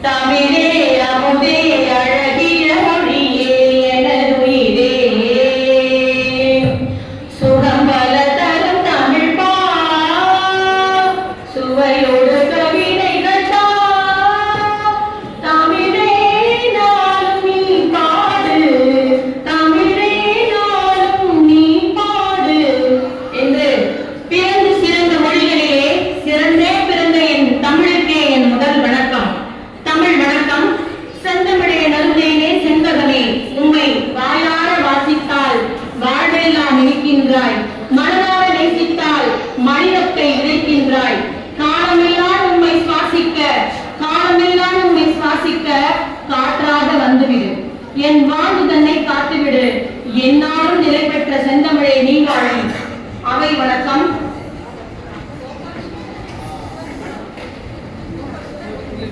தமிழே அமுதே அழகிய மொழியே எனதுயிரே சுகம் பல தரும் தமிழ் பா சுவையோடு கவிதைகள் தா தமிழே நாளும் நீ பாடு தமிழே நாளும் நீ பாடு என்று பிறந்து சிறந்த மொழிகளிலே சிறந்தே பிறந்த என் தமிழுக்கே என் முதல் வணக்கம். தமிழ் வணக்கம். செந்தமிழே நருந்தேனே செண்பகமே உம்மை வாயார வாசித்தால் வாழ்வெல்லாம் இனிக்கின்றாய், மனதார நேசித்தால் மனிதத்தை விதைக்கின்றாய். காலமெல்லாம் உம்மை சுவாசிக்க காற்றாக வந்துவிடு, என் வாழ்வு தன்னை காத்துவிடு, என்னாலும் நிலை பெற்ற செந்தமிழே நீ வாழி. அவை வணக்கம்.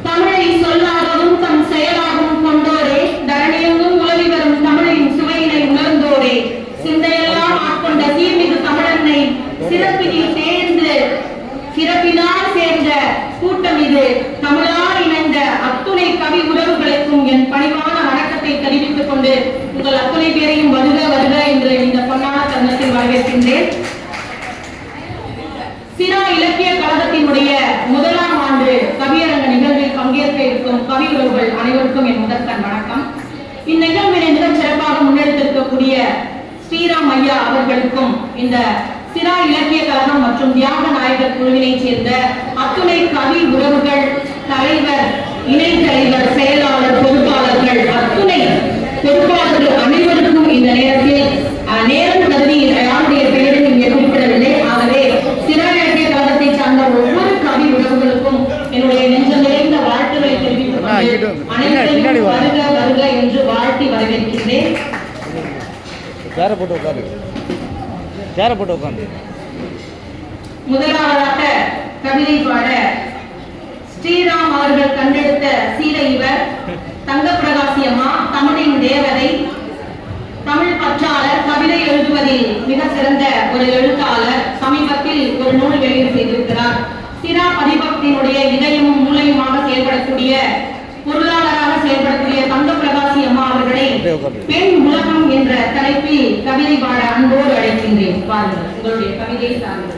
தமிழை சொல்லாகவும் தம் செயலாகவும் கொண்டோரே, தரணியெங்கும் உலவி வரும் தமிழின் சுவையினை உணர்ந்தோரே, சிந்தையெல்லாம் ஆட்கொண்ட சீர்மிகு தமிழன்னை சிறப்பினால் சேர்ந்த கூட்டம் இது. தமிழால் இணைந்த அத்துணை கவி உறவுகளுக்கும் என் பணிவான வணக்கத்தை தெரிவித்துக் கொண்டு உங்கள் அத்துணை பேரையும் வருக வருக என்று இந்த பொன்னான தருணத்தில் வரவேற்கின்றேன். சிரா இலக்கிய கழகத்தினுடைய முதலாம் ஆண்டு கவியரங்க நிகழ்வில் பங்கேற்க இருக்கும் கவி உறவுகள் அனைவருக்கும் என் முதற்கண் வணக்கம். இந்நிகழ்வினை மிகச் சிறப்பாக முன்னெடுத்திருக்கக்கூடிய ஸ்ரீராம் ஐயா அவர்களுக்கும் இந்த சிரா இலக்கிய கழகம் மற்றும் தியாக நாயகர் குழுவினை சேர்ந்த அத்துணை கவி உறவுகள், தலைவர், இணை தலைவர், செயலாளர், பொறுப்பாளர்கள், அத்துணை பொறுப்பாளர்கள் அனைவருக்கும் இந்த நேரத்தில் நேரம் கருதி யாருடைய பெயரை இங்கே குறிப்பிடவில்லை. ஆகவே சிரா இலக்கிய கழகத்தை சார்ந்த ஒவ்வொரு கவி உறவுகளுக்கும் என்னுடைய நெஞ்சம் நிறைந்த வாழ்த்துக்களை தெரிவித்துக் கொண்டு அனைவரையும் வருக வருக என்று வாழ்த்தி வரவேற்கின்றேன். முதலாவதாக கவிதை பாட ஸ்ரீராம் அவர்கள் கண்டெடுத்த சீலை இவர். தங்க பிரகாசி அம்மா தமிழின் தேவதை, தமிழ் பற்றாளர், கவிதை எழுதுவதில் மிக சிறந்த ஒரு எழுத்தாளர். சமீபத்தில் ஒரு நூல் வெளியீடு செய்திருக்கிறார். சிரா பதிப்பகத்தினுடைய இதயமும் மூளையுமாக செயல்படக்கூடிய, பொருளாளராக செயல்படக்கூடிய தங்க பிரகாசி அம்மா அவர்களை பெண் உலகம் என்ற தலைப்பில் கவிதை பாட அன்போடு அழைக்கின்றேன். பாருங்கள் உங்களுடைய கவிதை சார்ந்து.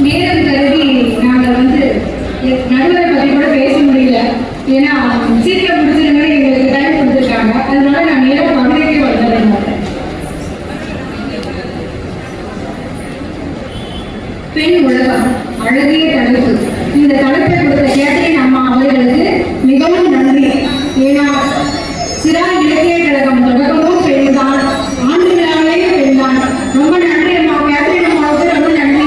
நேரம் கருதி நாங்கள் நடுவரை பற்றி கூட பேச முடியல. ஏன்னா சீக்கிரம் முடிச்சிருங்க எங்களுக்கு டைம் கொடுத்துருக்காங்க. அதனால நான் நேரம் கவிதைக்கு வந்துடுறேன். பெண் உலகம் அழகிய தலைப்பு. இந்த தலைப்பை கொடுத்த கேட்டரின் அம்மா அவர்களுக்கு மிகவும் நன்றி. ஏன்னா சிரா இலக்கிய கழகம் தொடக்கமும் பெண்தான், ஆண்டு விழாவே பெண்தான். ரொம்ப நன்றி அம்மா, கேட்டரின் அம்மாவுக்கு ரொம்ப நன்றி.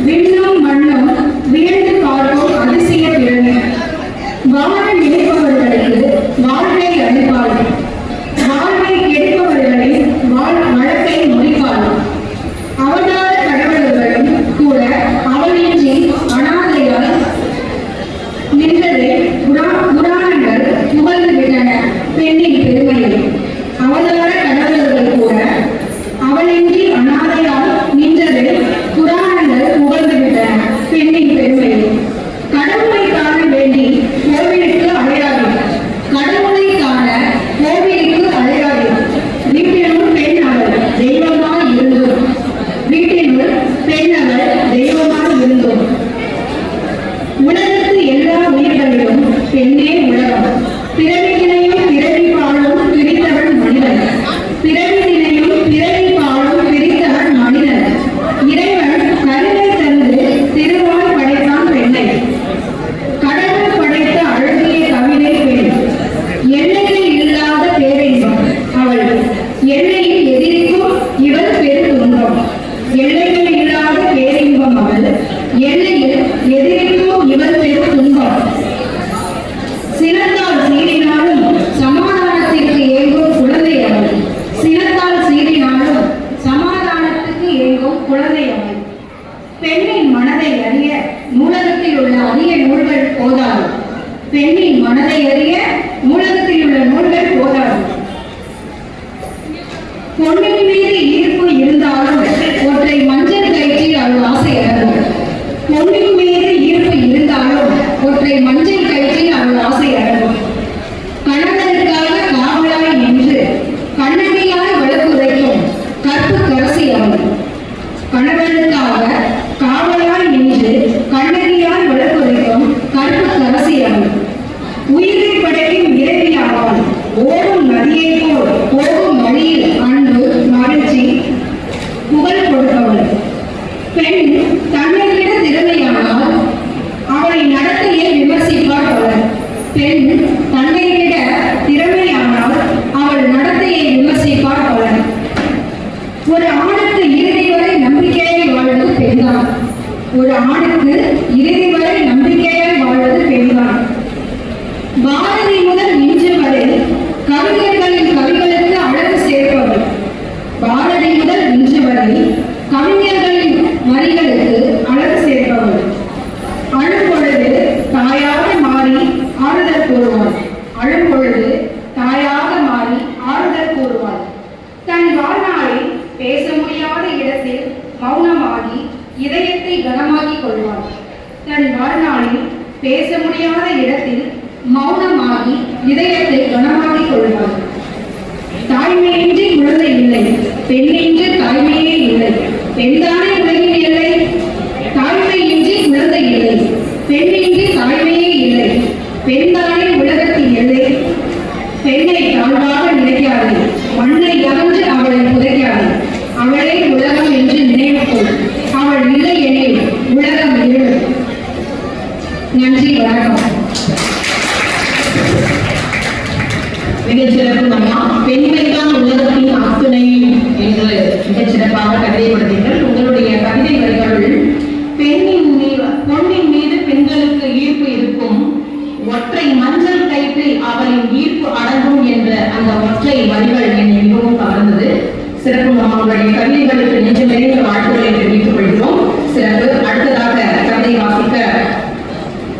விண்ணும் மண்ணும் வியந்து பார்க்கும் அதிசய திறமை. வாழ நினைப்பவர்களுக்கு வாழ்வை அளிப்பார்கள், வாழ்வை கெடுப்பவர்களின் வழக்கை முடிப்பார்கள். அவதார கடவுள்களும் கூட அவளின்றி அனாதையால் பொன்னின் மீது ஈர்ப்பு இருந்தாலும் ஒற்றை மஞ்சள் கயிற்றில் அவள் ஆசை அடங்கும். பொன்னின் மீது ஈர்ப்பு இருந்தாலும் ஒற்றை மஞ்சள் கயிற்றில் அவள் ஆசை அடங்கும். கணவனுக்காக காவலாய் நின்று கண்ணகியாய் வழக்குரைக்கும் கற்பு கரசி அவள். கணவனுக்காக காவலாய் நின்று கண்ணகியாய் வழக்குரைக்கும் கற்பு கரசி அவள். உயிரை படைக்கும் இறைவி ஆவாள். ஓடும் நதியை போல் போகும் வழியில் அன்பு மகிழ்ச்சி புகழ் கொடுப்பவள். பெண் தன்னை விட திறமையானால் அவளை நடத்தையை விமர்சிப்பார் பலர். பெண் தன்னை விட திறமையானால் அவள் நடத்தையை விமர்சிப்பார் பலர். ஒரு ஆணுக்கு இறுதி வரை நம்பிக்கையாய் வாழ்வது பெண்தான். ஒரு ஆணுக்கு இறுதி வரை நம்பிக்கையாய் வாழ்வது பெண்தான். பாரதி முதல் இன்று வரை கவிஞர்களின் கவிகளுக்கு அழகு சேர்ப்பவள். பாரதி முதல் இன்று வரை கவிஞர்களின் வரிகளுக்கு அழகு சேர்ப்பவள். அழும் பொழுது தாயாக மாறி ஆறுதல் கூறுவாள். அழும் பொழுது தாயாக மாறி ஆறுதல் கூறுவாள். தன் வாழ்நாளில் பேச முடியாத இடத்தில் மௌனமாகி இதயத்தை கனமாக்கிக் கொள்வாள். தன் வாழ்நாளில் பேச முடியாத இடத்தில் மௌனமாகி இதயத்தை கனமாக்கிக் கொள்வாள். தாய்மையின்றி குழந்தை இல்லை, பெண்ணின்றி தாய்மையே இல்லை. பெண்தானே உலகில் இல்லை. தாய்மையின்றி குழந்தை இல்லை, பெண்ணின்றி தாய்மையே இல்லை. பெண்தானே உலகத்தில் இல்லை. பெண்ணை தாழ்வாக நினைக்காது, மண்ணை அகன்று அவளை புதைக்காது. அவளே உலகம் என்று நினைவுகொள். அவள் இல்லை எனில் உலகம் இருள். நன்றி, வணக்கம். மிகச்சிறப்பு அம்மா. பெண்கள் தான் உலகத்தின் அத்துணை என்று மிகச்சிறப்பாக கவிதைப்படுத்தீர்கள். உங்களுடைய கவிதை வரிகள் பொன்னின் மீது பெண்களுக்கு ஈர்ப்பு இருக்கும், ஒற்றை மஞ்சள் கயிற்றில் அவளின் ஈர்ப்பு அடங்கும் என்ற அந்த ஒற்றை வரிகள் என்னை மிகவும் கவர்ந்தது. சிறப்பு அம்மா. உங்களுடைய கவிதைகளுக்கு நெஞ்சு நிறைந்த வாழ்த்துக்களை தெரிவித்துக் கொள்கிறோம். சிறப்பு. அடுத்ததாக கவிதை வாசிக்க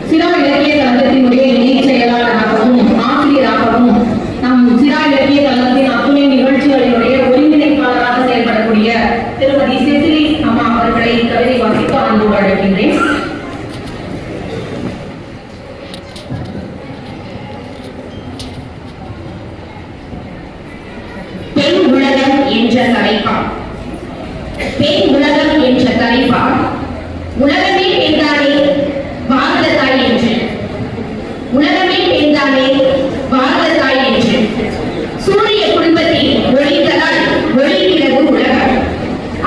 சிறா இலக்கிய கழகத்தினுடைய இணை செயலாளராகவும் ஆசிரியராகவும் நம் சிறா இலக்கிய கழகத்தின் அத்துணை நிகழ்ச்சிகளினுடைய ஒருங்கிணைப்பாளராக செயல்படக்கூடிய திருமதி செசிலி அம்மா அவர்களை கவிதை வாசிக்க அன்போடு அழைக்கின்றேன். பெண் உலகம் என்ற தலைப்பால். பெண் உலகம் என்ற தலைப்பால் உலகமே பெண்தானே பாரத தாய் என்று. உலகமே பெண்தானே பாரத தாய் என்று. சூரிய குடும்பத்தில் ஒளித்ததால் ஒளிக்கிறது உலகம்.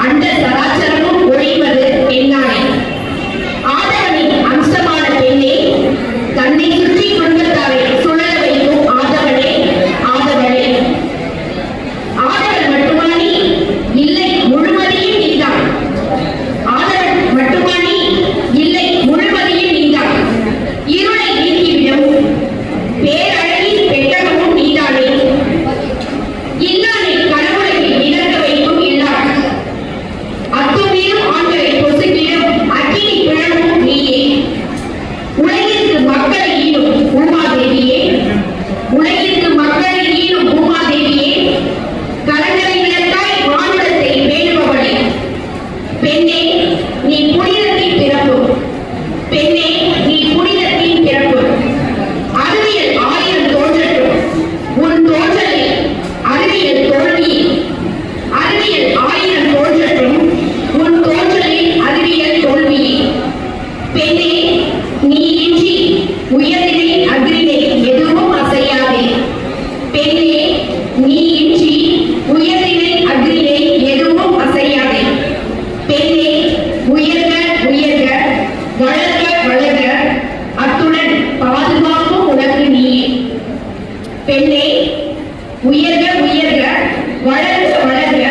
அந்த சராச்சரமும் ஒளிவது பெண்ணானே. ஆதவனின் அம்சமான பெண்ணே, தன்னை சுற்றி குடும்பத்தாரை சுழல வைக்கும் ஆதவனே ஆதவனே. ஆதவன் மட்டுமானி இல்லை முழுமதியும் நீதான். ஆதவன் மட்டுமானி இல்லை முழுமதியும் நீதான். இருளை நீக்கிவிடும் பேரழகின் பெட்டகமும் நீதானே. இல்லானை கடவுளையில் இறக்க வைக்கும் இல்லான். அத்துமீறும் ஆண்களை பொசுக்கிடும் அக்கினி பிழவும் நீயே. உலகிற்கு மக்களை ஈடும் பூமாதேவியே, உலகிற்கு மக்களை ஈடும் பூமாதேவியே, கலங்களை விளக்காய் வானுடத்தை பேணுபவளே. பெண்ணே, நீ புனிதத்தின் பிறப்பு. பெண்ணே, நீ புனிதத்தின் பிறப்பு. அறிவியல் 1000 தோன்றட்டும் உன் தோன்றலில் அறிவியல் தோல்வி. அறிவியல் 1000 தோன்றட்டும் உன் தோன்றலில் அறிவியல் தோல்வி. பெண்ணே, நீ இன்றி உயர்நிலை அக்ரிணை எதுவும் அசையாதே. பெண்ணே, நீ இன்றி உயர்நிலை அக்ரிணை எதுவும் அசையாதே. பெண்ணே, உயர்க உயர்க வளர்க வளர்க அத்துடன் பாதுகாப்பும் உனக்கு நீயே. பெண்ணே, உயர்க உயர்க வளர்க வளர்க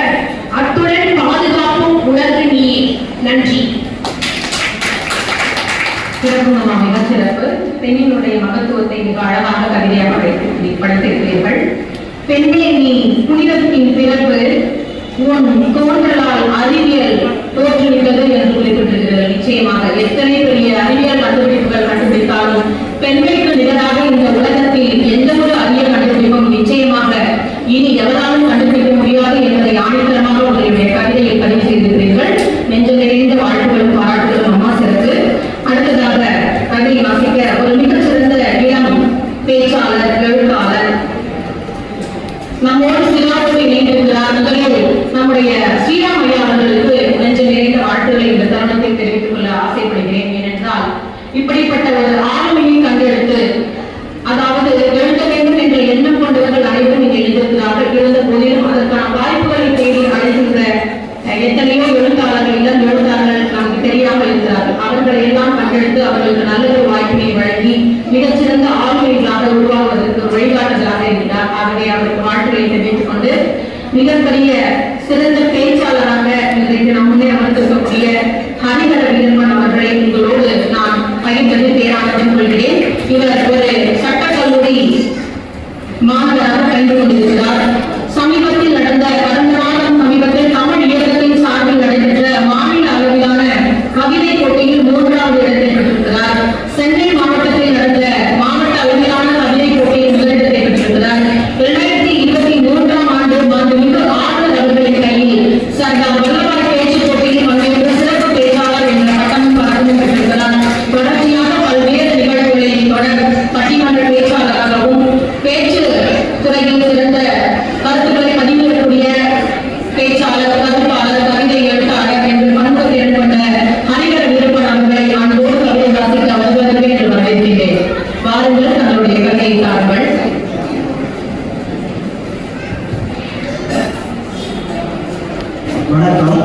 அத்துடன் பாதுகாப்பும் உனக்கு நீயே. நன்றி. சிறப்பு அம்மா. மிக சிறப்பு. பெண்ணினுடைய மகத்துவத்தை மிக அழகாக கவிதையாக படைத்திருக்கிறீர்கள். பெண்ணே, நீ புனிதத்தின் பிறப்பு. உன் தோன்றலால் அறிவியல் தோற்றுவிட்டது என்று குறிப்பிட்டிருக்கிறது. நிச்சயமாக எத்தனை பெரிய அறிவியல் கண்டுபிடிப்புகள் கண்டுபிடித்தாலும் பெண்களுக்கு நிகராக இந்த உலகத்தில் எந்த ஒரு அரிய கண்டுபிடிப்பும் நிச்சயமாக இனி எவராலும் கண்டுபிடிக்க முடியாது என்பதை நம்மோடு சிலாவோடு இணைந்திருக்கிறார். முதலில் நம்முடைய ஸ்ரீராம் ஐயா அவர்களுக்கு நெஞ்சு நிறைந்த வாழ்த்துக்களை இந்த தருணத்தில் தெரிவித்துக் கொள்ள ஆசைப்படுகிறேன். ஏனென்றால் இப்படிப்பட்ட ஒரு ஆளுமையை கண்டெடுத்து, அதாவது எழுத வேண்டும் என்ற எண்ணம் கொண்டவர்கள் அனைவரும் இங்கே எழுந்திருக்கிறார்கள். இருந்த போதிலும் அதற்கான வாய்ப்புகளை தேடி அழைக்கின்ற எத்தனையோ எழுத்தாளர்கள், இளம் எழுத்தாளர்கள் நமக்கு தெரியாமல் இருக்கிறார்கள். அவர்களை எல்லாம் கண்டெடுத்து அவர்களுக்கு நல்ல ஒரு வாய்ப்பினை வழங்கி மிகச்சிறந்த ஆளுமைகளாக உருவாகுவதற்கு வழிகாட்டுதலாக இருக்கிறார். ஆகவே அவருக்கு வாழ்த்துக்களை தெரிவித்துக் கொண்டு, மிகப்பெரிய சிறந்த பேச்சாளராக இன்றைக்கு நம் முன்னே அமர்ந்திருக்கக்கூடிய ஹரிஹர வீரப்பன் அவர்களை உங்களோடு நான் பகிர்ந்தது பேரானந்தம் கொள்கிறேன். இவர் ஒரு சட்டக்கல்லூரி மாணவராக கலந்து கொண்டிருக்கிறார். சமீபத்தில் நடந்த கடந்த மாதம் சமீபத்தில் தமிழ் இயக்கத்தின் சார்பில் நடைபெற்ற மாநில அளவிலான கவிதை போட்டியில் 3வது இடத்தை பெற்றிருக்கிறார். சென்னை மாவட்டத்தில் நடந்த மாவட்ட அளவிலான கவிதை போட்டியில் முதலிடத்தை பெற்றிருக்கிறார். 2023ஆம் ஆண்டு மாண்புமிகு ஆளுநர் அவர்களின் கையில் சர்தார் வல்லபாய் பேச்சு போட்டியில் பங்கேற்ற சிறப்பு பேச்சாளர் என்ற பட்டமும் பதக்கமும் பெற்றிருக்கிறார். தொடர்ச்சியாக பல்வேறு நிகழ்வுகளில் தொடர் பட்டிமன்ற பேச்சாளராகவும் பேச்சு துறையில் சிறந்த கருத்துக்களை பதிவிடக்கூடிய பேச்சாளர், கருத்தாளர், கவிதை எழுத்தாளர் என்று பண்புத்திறன் கொண்ட ஹரிஹர வீரப்பன் அவர்களை அன்போடு கவிதை வாசிக்க வருவதற்கு என்று வரவேற்கிறேன். வாருங்கள், தங்களுடைய கவிதை தாருங்கள். வணக்கம்.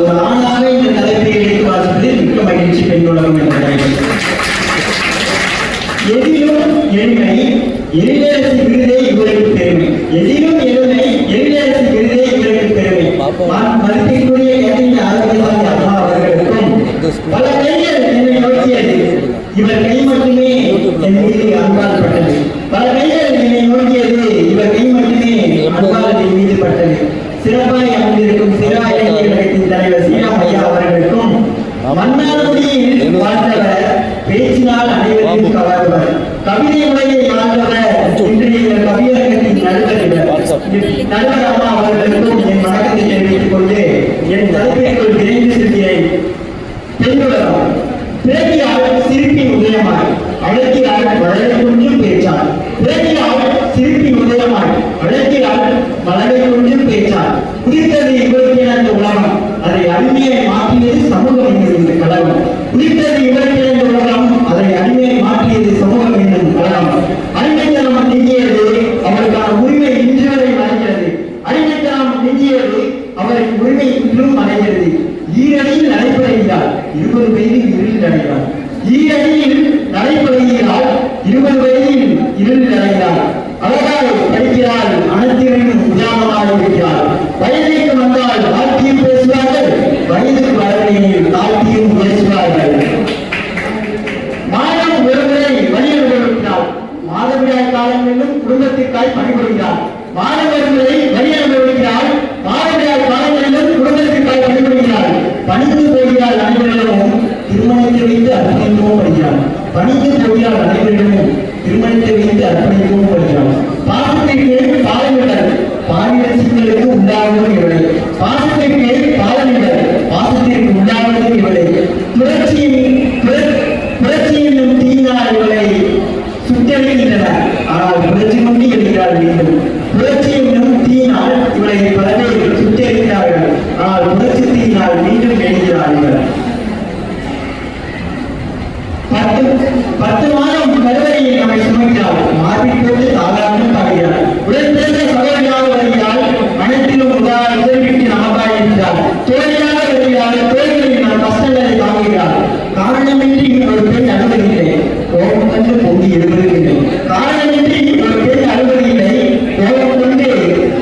ஒரு ஆணாக இந்த தலைப்பை எடுத்து வாசிப்பதில் மிக்க மகிழ்ச்சி. பெண்ணுலகம் என்ற தலைப்பு. எதிலும் எளிமை எழிலரசி விருதே இவருக்கு பெருமை. எதிலும் எளிமை எழிலரசி விருதே இவருக்கு பெருமை. மதிப்பிற்குரிய கவிஞர் ஆரோக்கியசாமி அம்மா அவர்களுக்கும் பல கைகள் என்னை நோக்கியது. இவர் கை மட்டுமே என் மீது அன்பால் பட்டது. பல கைகள் என்னை நோக்கியது. இவர் கை மட்டுமே அன்பால் என் மீது பட்டது. சிறப்பாய் அமைந்திருக்கும் சிறா இலக்கிய கழகத்தின் தலைவர் ஸ்ரீராம் ஐயா அவர்களுக்கும் மன்னார்குடியில் வாழ்ந்தவர், பேச்சினால் அனைவரையும் கவர்ந்தவர், கவிதை உலகை வாழ்ந்தவர், இன்றைய கவியரங்கத்தின் நடுவர் அம்மா அவர்களுக்கும் என் வணக்கத்தை தெரிவித்துக் கொண்டு என் தலைப்பிற்குள் விரைந்து செல்கிறேன். பெண்ணுலகம். பேச்சியால் சிரிப்பின் உதயமாய், அழகியால் வளரை கொஞ்சம் பேச்சாள். பேச்சியால் சிரிப்பின் உதயமாய், அழகியால் வளரை கொஞ்சம் பேச்சாள். குறித்தது இவருக்கு அந்த உலகம், அதை அடிமையை மாற்றியது சமூகம் என்கிற கழகம். குறித்தது இவருக்கு அந்த உலகம், அதை அடிமையை மாற்றியது சமூகம் என்னும் கழகம். அடிமைத்தனம் நீங்கியது, அவருக்கான உரிமை இன்று வரை மறைகிறது. அடிமைத்தனம் நீங்கியது, அவரின் உரிமை இன்றும் மறைகிறது. ஈரடியில் நடைபெறுகிறார், 20 வயதில் இருளில் அடைகிறார். ஈரடியில் நடைபெறுகிறார், 20 வயதில் இருளில் அடைகிறார். அழகாய் படிக்கிறார், அனைத்திலும் உதாரணமாக இருக்கிறார். வயதிற்கு வந்தால் வாழ்க்கையும் பேசுவார்கள், வயதுக்கு வரவில்லையில் தாழ்த்தியும் பேசுவார்கள். மாதம் ஒருமுறை வழியில் கொடுக்கிறார், மாதவிடாய் காலங்களிலும் குடும்பத்திற்காய் பணிபுரிகிறார். மாதம் ஒருமுறை வழியில் கொடுக்கிறார், மாதவிடாய் காலங்களிலும் குடும்பத்திற்காய் பணிபுரிகிறார். பணிந்து போகிறார் அனைவரிடமும், திருமணத்தை வைத்து அர்ப்பணிக்கவும் படுகிறார். பணிந்து போகிறார் அனைவரிடமும், திருமணத்தை வைத்து அர்ப்பணிக்கவும் படுகிறார். பாசத்திற்கு பாலமிடர், பாலிரசிகளுக்கு உண்டாவதும் இவளை. பாசத்திற்கு பாலமிடர், பாசத்திற்கு உண்டாவதும் இவளை. புரட்சி என்னும் தீயினால் இவளை சுட்டெழுகின்றனர், ஆனால் புரட்சி கொண்டு எழுகிறார் மீண்டும். புரட்சி என்னும் தீயினால் இவளை பல பேர் சுட்டெழுகிறார்கள், ஆனால் புரட்சி தீயினால் மீண்டும் எழுகிறார்கள். 10 மாதம் கருவறையில் நம்மை சுமக்கிறார், மார்பில் போட்டு சாதாரணம் தாங்குகிறார். உடன் பிறந்த சகோதரியாக வருகிறார், அனைத்திலும் உதவிக்கு நமக்காக இருக்கிறார். தோழியாக வருகிறார், தோழிகளின் கஷ்டங்களை தாங்குகிறார். காரணமின்றி ஒரு பெண் அழுவதில்லை, கோபம் கண்டு பொங்கி எழுவதில்லை. காரணமின்றி ஒரு பெண் அழுவதில்லை, கோபம் கொண்டு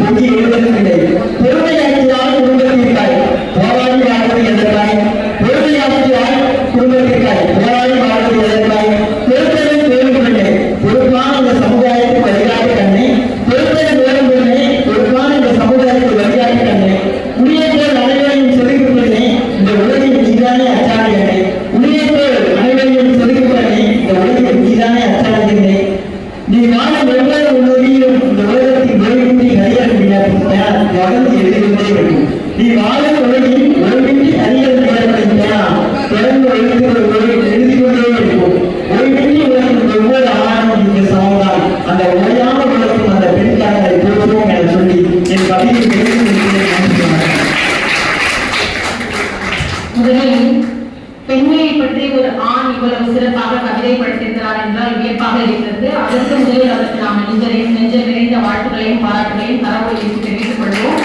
பொங்கி எழுவதில்லை. பொறுமையாற்றியால் குடும்பத்திற்காய் போராடி வாழ்வது எதற்காய்? பொறுமையாற்றியால் குடும்பத்திற்காய் போராடி வாழ்வது எதற்காய்? பொறுப்பதை வேறுபடுமே, பொறுப்பான இந்த சமுதாயத்துக்கு வழிகாட்டு கண்ணே. பொறுப்பதை வேறுபடுமே, பொறுப்பான இந்த சமுதாயத்துக்கு வழிகாட்டு கண்ணே. உரியர்கள் அனைவரையும் சொல்லிக்கொண்டே இந்த உலகின் மீதானே அச்சாணி கண்ணே. உரியர்கள் அனைவரையும் சொல்லிக்கொண்டே இந்த உலகின் மீதானே அச்சாணி கண்ணே. நீ வாழும் ஒவ்வொரு உலகிலும் இந்த உலகத்தின் ஒழுங்கின்றி ஹரியர் தொடர்ந்து எழுதிக்கொண்டே இருக்கும். நீ வாழும் உலகில் ஒழுங்கின்றி ஹரியர் தொடர்ந்து எழுதிக்கொண்டே இருக்கும். ஒழுங்கின்றி உலகின் ஒவ்வொரு ஆணும் இங்கு சமம்தான். அந்த உலகான உலகம் அந்த பெண்காரங்களை போற்றுவோம் என சொல்லி என் கவிதை முதலில் பெண்மையை பற்றி ஒரு ஆண் இவ்வளவு சிறப்பாக கவிதை படைத்திருக்கிறார் என்றால் வியப்பாக இருக்கிறது. அதற்கு முதலில் அதற்கு நாம் நெஞ்ச நிறைந்த வாழ்த்துக்களையும் பாராட்டுகளையும் தரவுகளை தெரிவித்துக் கொள்வோம்.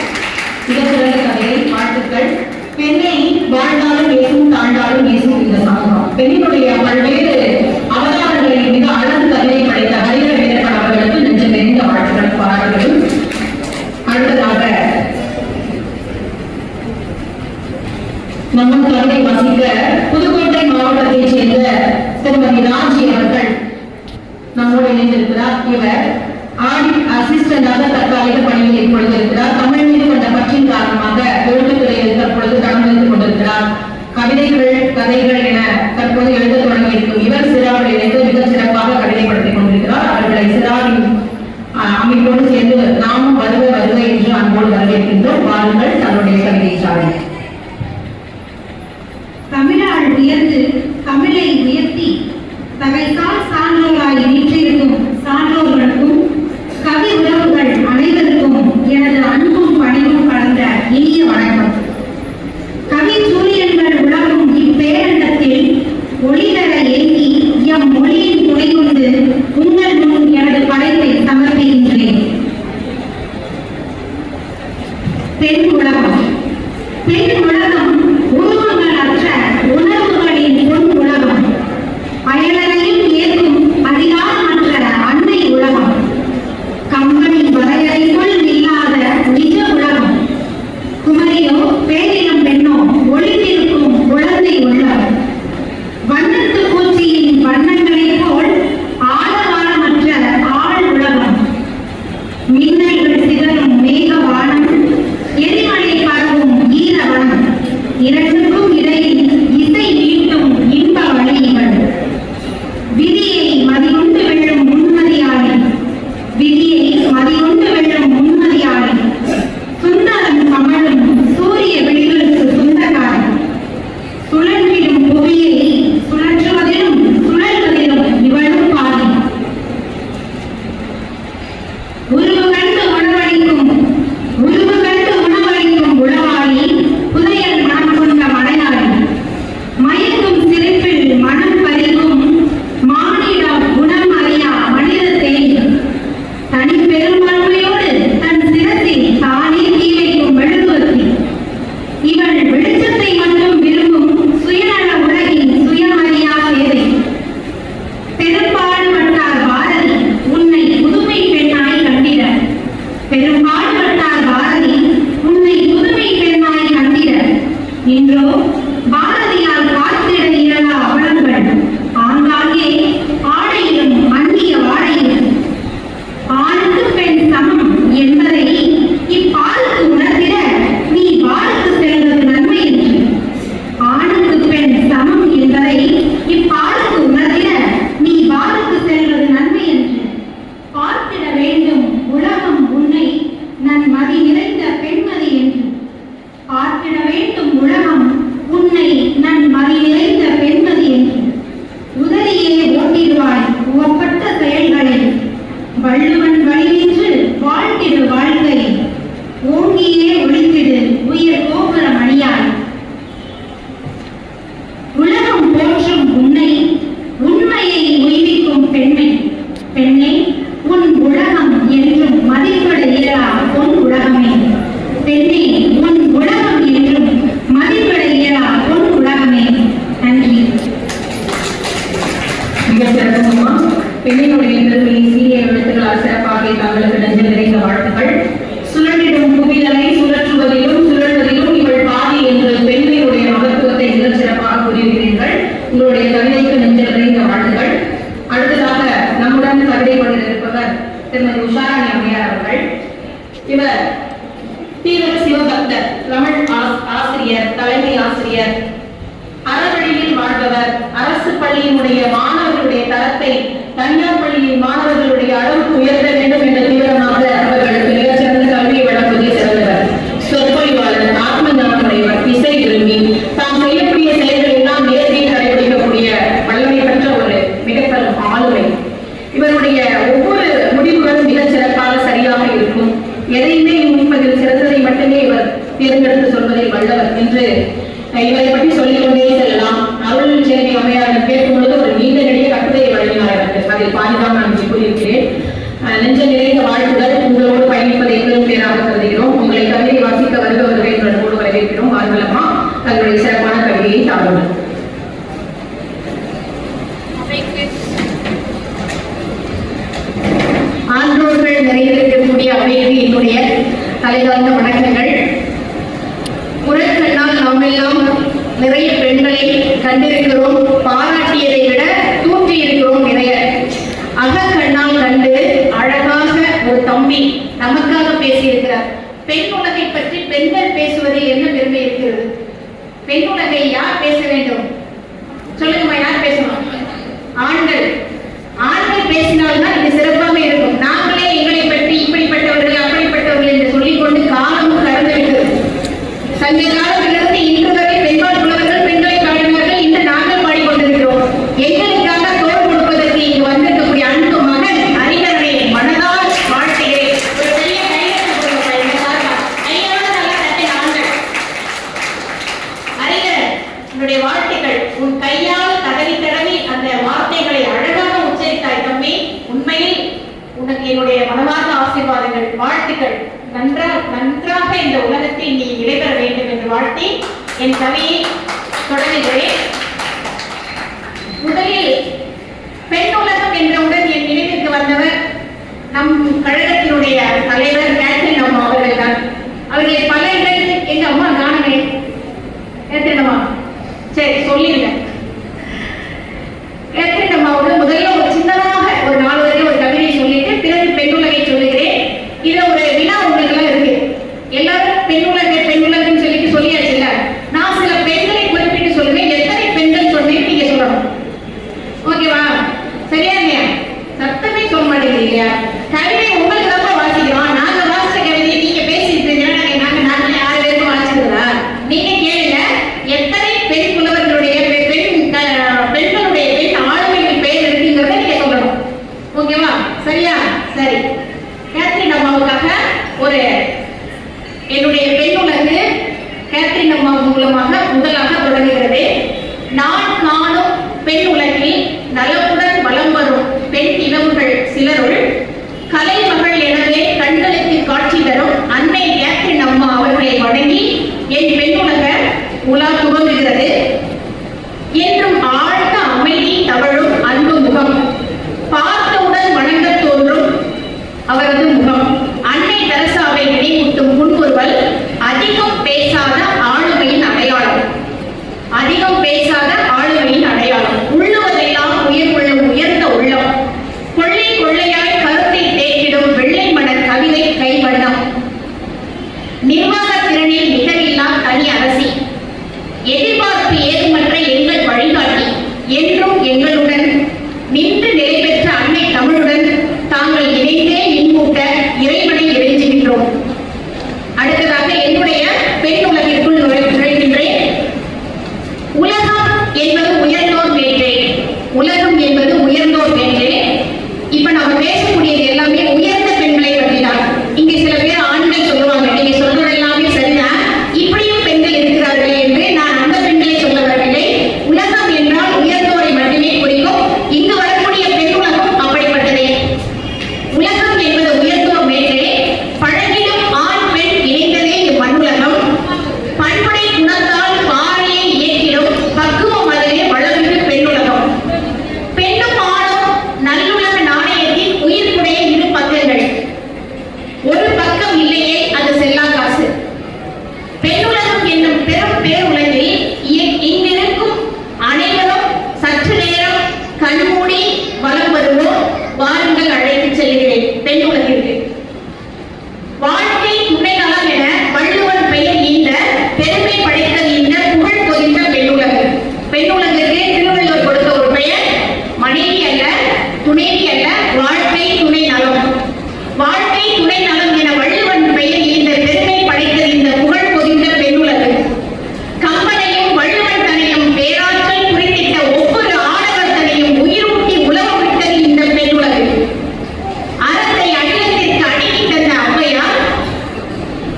மிகச்சிறந்த கவிதை, வாழ்த்துக்கள். பெண்ணை வாழ்ந்தாலும் ஏசும் தாழ்ந்தாலும் ஏசும் இந்த சமூகம். பெண்ணினுடைய பல்வேறு அவதாரங்களில் மிக அழகு கவிதை படைத்த ஹரிஹர வீரப்பன் அவர்களுக்கு நெஞ்ச நிறைந்த வாழ்த்துக்கள் பாராட்டுகளும். அடுத்ததாக நம்ம கவிதை வாசிக்க புதுக்கோட்டை மாவட்டத்தைச் சேர்ந்த திருமதி ராஜி அவர்கள் நம்மோடு இணைந்திருக்கிறார். இவர் ஆடிட் அசிஸ்டண்டாக தற்காலிக பணியில் ஈடுபட்டிருக்கிறார். தமிழ் மீது கொண்ட பற்றின் காரணமாக எழுத்துத்துறையில் தற்பொழுது கடந்து கொண்டிருக்கிறார். கதைகள் என தற்போது எழுத தொடங்கியிருக்கும் இவர் சிறாவில் இணைந்து மிகச் சிறப்பாக கவிதைப்படுத்திக் கொண்டிருக்கிறார். அவர்களை சிறாவின் அமைப்போடு சேர்ந்து நாமும் வருக என்று அன்போடு வரவேற்கின்றோம். வாருங்கள் தன்னுடைய கவிதையை சாருங்கள். தமிழால் உயர்ந்து தமிழை உயர்த்தி தகைசால் சான்றோராய் வீற்றிருக்கும் சான்றோர்களுக்கும் கவி உறவுகள் அனைவருக்கும் எனது அன்பும் பணிவும் கலந்த இனிய வணக்கம். கவி சூரியன்கள் உலகும் இப்பேரண்டத்தில் ஒளிதர ஏந்தி எம் மொழியின் துணை கொண்டு உங்கள் முன் எனது படைப்பை சமர்ப்பிக்கின்றேன். பெண் உலகம். பெண் உலகம் உருவங்கள் அற்ற உணர்வுகளின் பொன் உலகம். அயலரையும் ஏற்கும் அதிகாரமற்ற அன்னை உலகம். கம்பனின் வரையறைக்குள் இல்லாத நிஜ உலகம். குமரியோ பேரினம் பெண்ணோ ஒளிந்திருக்கும் குழந்தை உள்ளம். வண்ணத்து பூச்சியின் வண்ணங்களைப் போல் ஆழவானமற்ற ஆழ் உலகம். மின்னல்கள் சிதறும் மேகவானம். எரிமலை பரவும் ஈரவனம். இரண்டுக்கும் இடையில் இசை மீட்டும் இன்ப வழிகள். விதியை மதியுண்டு வெல்லும் முன்மதியாளி. விதியை மதியுண்டு வெல்லும் முன்மதியாளி. சுந்தரம் கமலும் சூரிய வெளிகளுக்கு சொந்தக்காரன். சுழன்றிடும் புவியை சுழற்றுவதிலும் சுழல்வதிலும் இவளும் பாதி. உருவு கண்டு உணவளிக்கும் உளவாளி. புதையல் மனம் கொண்ட மடையாளி. மயக்கும் சிரிப்பில் மனம் பறிக்கும் மானிட குணம் அறியா மனித தேனி. தனி பெரும்பான்மையோடு தன் சிரத்தில் தானே தீ வைக்கும் மெழுகுவர்த்தி. இவள் வெளிச்சத்தை மட்டும் விரும்பும் சுயநல உலகின் சுயமரியா சேவை. பெரும்பாடுபட்டார் பாரதி உன்னை புதுமை பெண்ணாய் கண்டிட. பெரும்பாடுபட்டார் பாரதி உன்னை புதுமை பெண்ணாய் கண்டிட. இன்றோ பாரதியால் பார்த்திட இயலா அவலங்கள் ஆங்காங்கே ஆடையிலும் அந்நிய வாடையிலும். ஆணுக்கு பெண் சமம் என்பதை இப்பாலுக்கு உணர்த்திட நீ வாருக்கு செல்வது நன்மை என்று. ஆணுக்கு பெண் சமம் என்பதை இப்பாலுக்கு உணர்த்திட நீ வாருக்கு செல்வது நன்மை என்று. பார்த்திட வேண்டும் உலகம் உன்னை நன் மதி நிறைந்த பெண்மதி என்று. பார்த்திட வேண்டும் உலகம் உன்னை நன் மதி நிறைந்த பெண்மதி என்று. உதவியே ஓட்டிடுவாய் உவப்பட்ட செயல்களை. வள்ளுவன் வழிநின்று வாழ்த்திடு வாழ்க்கை. ஓங்கியே ஒழித்திடு உயர் கோபுர மணியாய். உலகம் போற்றும் உன்னை உண்மையை உய்விக்கும் பெண்மை. பெண்ணே உன் உலகம் என்றும் மதிப்பிட இயலா பொன் உலகமே. பெண்ணே உன் உலகம் என்றும் மதிப்பிட இயலா பொன் உலகமே. நன்றி. மிக சிறப்புமா பெண்ணினுடைய பெருமையை சீரிய எழுத்துக்களால் சிறப்பாக தங்களுக்கு நெஞ்ச நிறைந்த வாழ்த்துக்கள். சுழலிடும் புவிதலை சுழற்றுவதிலும் சுழல்வதிலும் இவள் பாதி என்று பெண்மையுடைய மகத்துவத்தை மிகச் சிறப்பாக கூறியிருக்கிறீர்கள். உங்களுடைய கவிதைக்கு நெஞ்ச நிறைந்த வாழ்த்துக்கள். அடுத்ததாக நம்முடன் கவிதை கொண்டிருப்பவர் திருமதி உஷாராணி அம்மையார் அவர்கள். இவர் தீவிர சிவபக்தர், தமிழ் ஆசிரியர், தலைமை ஆசிரியர், அறவழியில் வாழ்பவர். அரசு பள்ளியினுடைய மாணவர்களுடைய தரத்தை தனியார் பள்ளியின் மாணவர்களுடைய அளவுக்கு உயர்த்த வேண்டும் என்ற தீவிரமாக அவர்களுக்கு மிகச்சிறந்த கல்வியை வழங்குவதில் சிறந்தவர். சொற்பொழிவாளர், ஆத்ம ஞானமுடையவர், இசை விரும்பி தாம் செய்யக்கூடிய செயல்கள் எல்லாம் நேர்மையை கடைபிடிக்கக்கூடிய வல்லமை பெற்ற ஒரு மிகப்பெரும் ஆளுமை. இவருடைய ஒவ்வொரு முடிவுகளும் மிகச் சிறப்பாக சரியாக இருக்கும். எதையுமே உண்மையில் சிறந்ததை மட்டுமே இவர் தேர்ந்தெடுத்து சொல்வதில் வல்லவர் என்று இவரை பற்றி சொல்லிக்கொண்டே செல்லலாம். அருள் செல்வி அம்மையார் கேட்கும் பொழுது ஒரு நீண்ட நெடிய கட்டுரையை வழங்கினார் எனக்கு. அதில் பாதிதான் நான் இங்கே கூறியிருக்கிறேன். நெஞ்ச நிறைந்த வாழ்த்துகள். உங்களோடு பயணிப்பதை எங்களும் பேராக கருதுகிறோம். உங்களை கவிதை வாசிக்க வருபவர்களை எங்களோடு வரவேற்கிறோம். வாருங்களம்மா, தங்களுடைய சிறப்பான கவிதையை தாருங்கள். ஆன்றோர்கள் நிறைந்திருக்கக்கூடிய அவைக்கு என்னுடைய தலைவார்ந்த வணக்கங்கள். புறக்கண்ணால் நாம் எல்லாம் நிறைய பெண்களை கண்டிருக்கிறோம். பாராட்டியதை விட தூற்றி இருக்கிறோம் நிறைய. அகக்கண்ணால் கண்டு அழகாக ஒரு தம்பி நமக்காக பேசியிருக்கிறார். பெண் உலகை பற்றி பெண்கள் பேசுவதில் என்ன பெருமை இருக்கிறது? பெண் உலகை யார் பேச வேண்டும்? சொல்லுங்கம்மா, யார் பேசணும்? ஆண்கள். ஆண்கள் பேசினால்தான் இது சிறப்பாக இருக்கும். நாங்களே எங்களை பற்றி இப்படிப்பட்டவர்கள் அப்படிப்பட்டவர்கள் என்று சொல்லிக்கொண்டு காலமும் கடந்துவிட்டது. சங்க காலத்திலிருந்து இன்று வரை பெண்பால் புலவர்கள் பெண்களை பாடினார்கள். இன்று நாங்கள் பாடிக்கொண்டிருக்கிறோம். எங்களுக்காக தோல் கொடுப்பதற்கு இங்கு வந்திருக்கக்கூடிய அன்பு மகன் அறிஞரை மனதால் வாழ்த்துகிறேன். ஒரு பெரிய அறிஞர், உன்னுடைய வாழ்த்துக்கள். உன் கையால் தடவி தடவி அந்த வார்த்தைகளை அழகாக உச்சரித்தாய் தம்பி. உண்மையில் உனக்கு என்னுடைய மனமார்ந்த ஆசீர்வாதங்கள், வாழ்த்துக்கள். நன்றாக இந்த உலகத்தில் நீ விடைபெற வேண்டும் என்று வாழ்த்தி என் கவியை தொடங்குகிறேன். முதலில் பெண் உலகம் என்றவுடன் என் நினைவுக்கு வந்தவர் நம் கழகத்தினுடைய தலைவர் கேத்ரின் அம்மா அவர்கள் தான். அவர்களை பல இடத்தில் எங்க அம்மா காணவே கேத்ரின் அம்மா, சரி சொல்லிடுங்க. கேத்ரின் அம்மாவோட முதல்ல ஒரு சின்னதாக ஒரு 4 வரைக்கும் ஒரு கவிதை சொல்லிட்டு பிறகு பெண் உலகை சொல்லுகிறேன். இதுல ஒரு வினா உங்களுக்கு எல்லாம் இருக்கு. எல்லாரும் பெண் உலகம் சொல்லிட்டு சொல்லியாச்சு இல்ல. நான் சில பெண்களை குறிப்பிட்டு சொல்லுவேன். எத்தனை பெண்கள் சொன்னேன் நீங்க சொல்லணும். ஓகேவா? சரியா இல்லையா? சத்தமே சொல்ல மாட்டேங்கிறீங்க. கவிதை உங்களுக்கு தான் வாசிக்கிறோம். நாங்க வாசிச்ச கவிதையை நீங்க பேசிட்டு நாங்களே 6 பேருக்கு வாசிக்கிறதா? நீங்க கேளுங்க. எத்தனை பெண் புலவர்களுடைய பெண்களுடைய பெண் ஆளுமைகள் பெயர் இருக்குங்கிறத நீங்க சொல்லணும். ஓகேவா? சரியா? சரி. கேத்ரின் அம்மாவுக்காக ஒரு என்னுடைய பெண் உலகு கேத்ரின் அம்மா மூலமாக முதலாக தொடங்குகிறது. நான் காணும் பெண் உலகில் நலமுடன் வலம் வரும் பெண் இளவுகள் சிலருள் கலைமகள் எனவே கண்களுக்கு காட்சி தரும் அன்னை கேத்ரின் அம்மா அவர்களை வணங்கி என் பெண் உலக உலா துவங்குகிறது. என்றும் ஆழ்ந்த அமைதி தவழும் அன்பு முகம், பார்த்தவுடன் வணங்க தோன்றும் அவரது முகம். அன்னை தெரசாவை நினைவூட்டும் புன்முறுவல் அதிகம் பேசாத ஆளுமையின் அடையாளம். அதிகம் பேசாத ஆளுமையின் அடையாளம். உள்ளுவதெல்லாம் உயிர் கொள்ளும் உயர்ந்த உள்ளம். கொள்ளை கொள்ளையாய் கருத்தை தேக்கிடும் வெள்ளை மணர் கவிதை கைவண்ணம். நிர்வாக திறனில் நிகரில்லா தனி அரசி. எதிர்பார்ப்பு ஏதுமற்ற எங்கள் வழிகாட்டி. என்றும் எங்களுடன் நின்று நிலை பெற்ற அன்னை தமிழுடன் தாங்கள் இணைந்தே மின்மூட்ட இறைவனை இறைஞ்சுகின்றோம். அடுத்ததாக என்னுடைய பெண் உலகிற்குள் நுழைகின்றேன். உலகம் என்பது உயர்ந்தோர் வேற்றே. உலகம் என்பது உயர்ந்தோர் வேற்றே. இப்ப நம்ம பேசக்கூடியது எல்லாமே உயர்ந்த பெண்களை பற்றி தான். இங்கே சில பேர் ஆண்கள் சொல்லுவாங்க, நீங்க சொல்றது எல்லாமே சரிதான், இப்படியும் பெண்கள் இருக்கிறாங்க.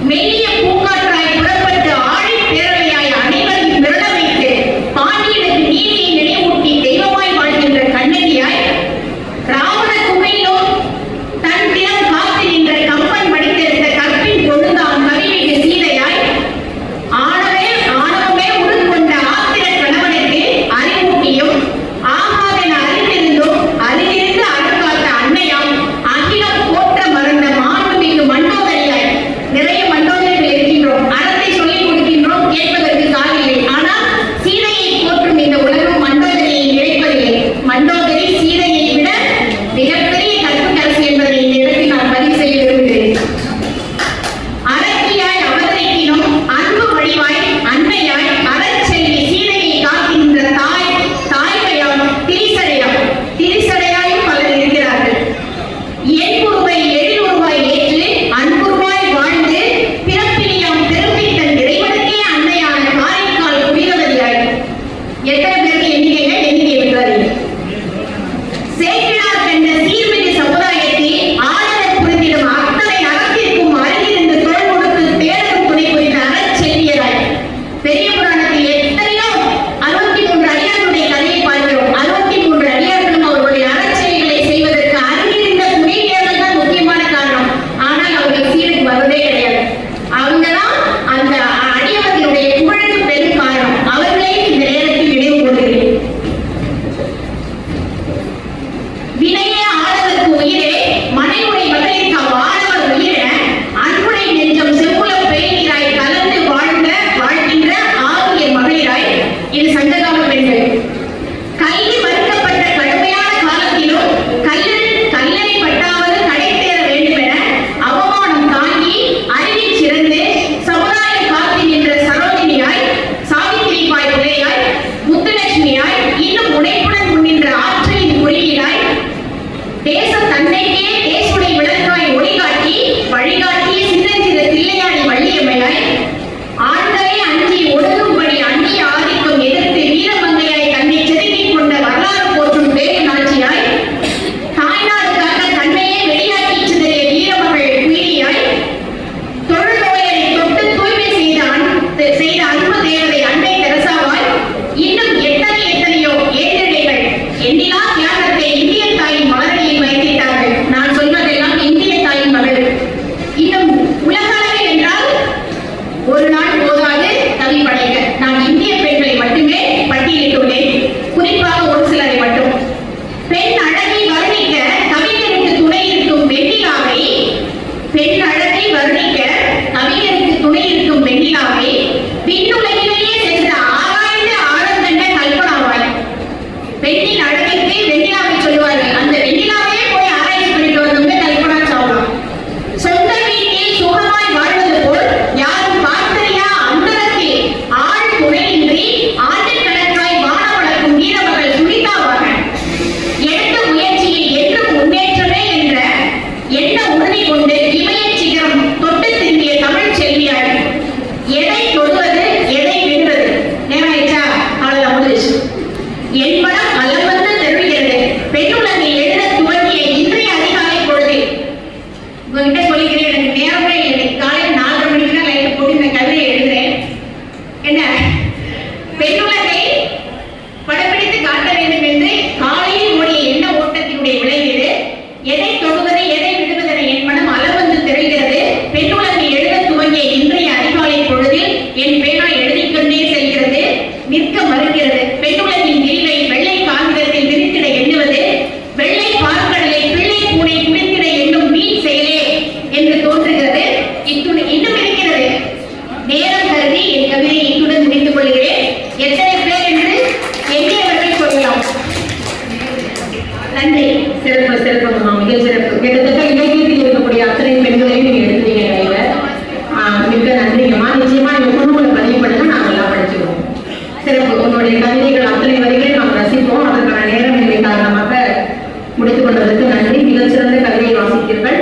மெல்லிய பூங்காற்றாய் புறப்பட்டு ஆழி பேரவையாய் அனைவரையும் மிரள வைத்து பாண்டியனுக்கு நீதியை நினைவூட்டி தெய்வமாய் வாழ்கின்ற கண்ணகியாய் ராவண குகையிலும் தன் திறம் காத்து நின்ற கம்பன் படித்தெடுத்த கற்பின் கொழுந்தான் கவிமிகு சீதையாய் ஆணவமே உருக்கொண்ட ஆத்திர கணவனுக்கு அறிவூட்டியும் ஆகாதென அறிந்திருந்தும் அறிந்திருந்து அருகாத்த அன்னையாம் அகிலம் போற்ற மறந்த மாண்புமிகு மண்டோதரியாய். நிறைய மண்டோதரிகள் இருக்கின்றோம், அறத்தை சொல்லிக் கொடுக்கின்றோம், கேட்பதற்கு காதில்லை. ஆனால் சீதையை போற்றும் இந்த உலகம் மண்டோதரியை நினைப்பதில்லை. மண்டோதரி சீதையை விட மிகப்பெரிய கற்புக்கரசி என்பதை இந்த இடத்தில் நான் பதிவு செய்ய விரும்புகிறேன். அரக்கியாய் அவதரிக்கினும் அன்பு வடிவாய் அன்னையாய் அறச்செல்வி சீதையை காக்கின்ற தாய்மையாம் திரிசடையாயும் பலர் இருக்கிறார்கள். என்புருவை எழிலுருவாய் ஏற்று அன்புருவாய் வாழ்ந்து பிறப்பிலியாம் திரும்பி தன் இறைவனுக்கே அன்னையான காரைக்கால் புனிதவதியாய். எத்தனை பேருக்கு எண்ணிக்கை விட்டார்கள். சேக்கிழார் கண்ட சீர்மிகு சமுதாயத்தில் ஆளுநர் புரிந்திடும் அத்தனை அறத்திற்கும் அருகிருந்து தோள் கொடுத்து தேடும் துணை புரிந்த அறச்செல்வியராய். பெரிய புராணத்தில் எத்தனையோ 63 அடியார்களுடைய கதையை பார்க்கிறோம். 63 அடியார்களும் அவர்களுடைய அறச்செயல்களை செய்வதற்கு அருகிருந்த துணை தேடல் தான் முக்கியமான காரணம். ஆனால் அவர்கள் சீருக்கு வருவதே கிடையாது. அவங்கதான் அந்த அடியவர்களுடைய புகழுக்கு பெரும் காரணம். அவர்களையும் இந்த நேரத்தில் நினைவு கொள்கிறேன். வினையே ஆளவர்க்கு உயிரே மனைவுடை மகளிர்க்கு வாழவர் உயிர அன்புடை நெஞ்சம் செப்புலம் பெயராய் கலந்து வாழ்கின்ற ஆகிய மகளிராய். இது சங்ககால பெண்கள். கல்வி மறுக்கப்பட்ட கடுமையான காலத்திலும் கல்லறை பட்டாவது கடை தேர வேண்டுமென அவமானம் தாங்கி அறிவில் சிறந்து சமுதாய காத்து நின்ற சரோஜினியாய் சாவித்திரிபாய் பிள்ளையாய் முத்துலட்சுமியாய் இன்னும் முனைப்புடன் முன்னின்ற ஆற்றலின் குறியீடாய் தேசம் தன்னைக்கே தேசுடை விளக்காய் ஒளிகாட்டி வழிகாட்டிய சின்னஞ்சிற தில்லையாடி வள்ளியம்மையாய் ஆண்களை அஞ்சி ஒடுங்கும்படி அந்நிய ஆதிக்கம் எதிர்த்து வீரமங்கையாய் தன்னை செதுக்கிக் கொண்ட வரலாறு போற்றும் பேரு நாட்சியாய் தாய்நாடு காக்க தன்னையே வெளியாக்கி சிதறிய வீரமகள் குயிலியாய் தொழுநோயரை தொட்டு தூய்மை செய்த அன்பு தேவதை அன்னை தெரசாவாய் இன்னும் எத்தனையோ ஏற்றடைகள் எண்ணிலா தியாகத்தை இந்திய தாயின் மலரடியில் வைத்திட்டார்கள். நான் சொல்வதெல்லாம் இந்திய தாயின் மகள். இன்னும் உலக அளவில் என்றால் ஒரு நாள் போதாது கவி படைக்க. நான் இந்திய பெண்களை மட்டுமே பட்டியலிட்டுள்ளேன், குறிப்பாக ஒரு சிலரை மட்டும். பெண் அழகை வர்ணிக்க கவிஞருக்கு துணை இருக்கும் வெண்ணிலாவை விண்ணுலகிலேயே சென்ற ஆராய்ந்த ஆழங்கண்ட கல்பனாவாய். பெண்ணின் அழகிற்கு வெண்ணிலாவை சொல்லுவார்கள். அந்த வெண்ணிலாவையே போய் ஆராய்ச்சி பண்ணிட்டு வந்தவங்க கல்பனா சாவ்லா. சொந்த வீட்டில் சுகமாய் வாழ்வது போல் யாரும் பார்த்தறியா அந்தரத்தில் ஆள் துணையின்றி ஆண்டுக்கணக்காய் வாழ வளர்க்கும் வீரமகள் சுனிதாவாக எடுத்த முயற்சியில் என்றும் முன்னேற்றமே என்ற எண்ண உறுதி கொண்டு இமய சிகரம் தொட்டு திரும்பிய தமிழ் செல்வியாய். எதை தொடுவது எதை விடுவது நேராயிச்சா அவளை முடிச்சு என் மனம் அலவந்து தெருவுகிறது. பெண்ணுலகில் எழுத துவங்கிய இன்றைய அதிகாலை பொழுது உங்ககிட்ட சொல்லிக்கிறேன். எனக்கு நேரமே இல்லை. காலையில் 4:30 மணிக்கு தான் லைட் போட்டு இந்த கவிதையை எழுதுறேன். என்ன பெண்ணுலகை படப்பிடித்து காட்ட வேண்டும் என்று காலையில் ஓடிய எண்ண ஓட்டத்தினுடைய விளைவீடு. எதை தொடுவது எதை விடுவதென என் மனம் அலவந்து தெருகிறது. பெண்ணுலகில் எழுத துவங்கிய இன்றைய அதிகாலை பொழுதில் என் பேனா எழுதிக்கொண்டே செல்கிறது, நிற்க மறுக்கிறது. பெண்ணுலகின் விரிவை வெள்ளை காகிதத்தில் விரித்திட எண்ணுவது வெள்ளை பார்க்கடலை பிள்ளை பூனை குளித்திட எண்ணும் மீன் செயலே என்று தோன்றுகிறது. இன்னும் இருக்கிறது. நேரம் கருதி என் கவிதையை இத்துடன் முடித்துக் கொள்கிறேன். எத்தனை பேர் என்று எண்ணியவர்கள் சொல்லலாம். நன்றி. சிறப்பு சிறப்பு, மிக சிறப்பு. கிட்டத்தட்ட இலக்கியத்தில் இருக்கக்கூடிய அத்தனை பெண்களையும் நீங்க எடுத்தீங்க கையில. மிக நன்றிங்கம்மா. நிச்சயமா இந்த குழுவுல பதிவு பண்ணுங்க, நாங்கள் எல்லாம் படிச்சுக்கிறோம். சிறப்பு. உங்களுடைய கவிதைகள் அத்தனை வரிகளையும் நாம் ரசிப்போம். அதற்கான நேரமின்மை காரணமாக முடித்துக் கொண்டதற்கு நன்றி. மிகச்சிறந்த கவிதையை வாசித்தீர்கள்.